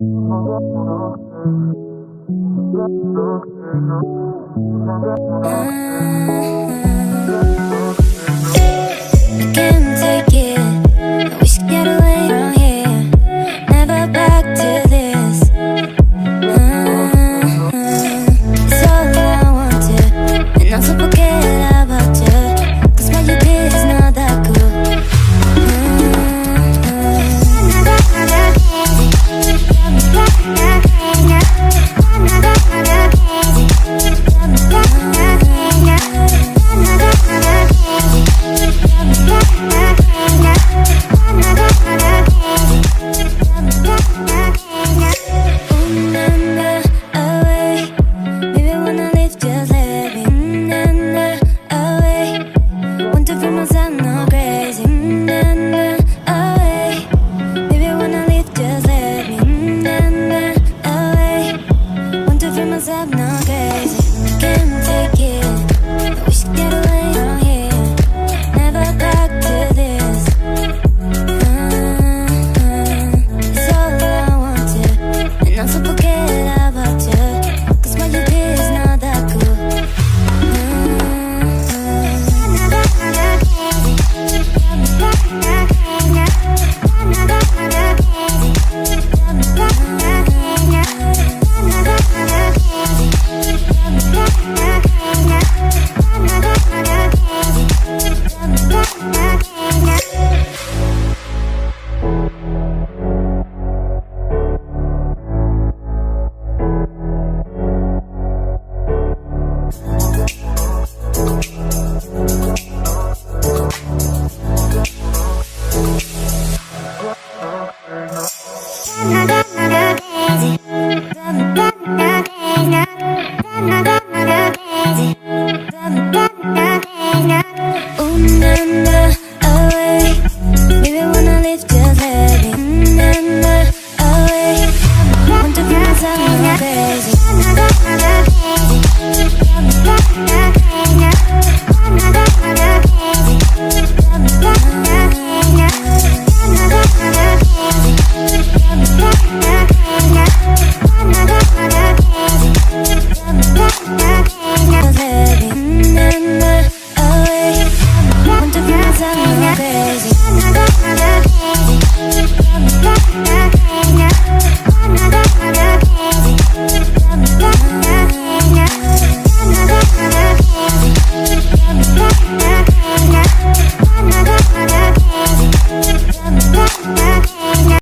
Can't take it. I wish I get away from here. Never back to this. It's all I wanted, and also forget about you. 'Cause what you did is not that cool. Ooh,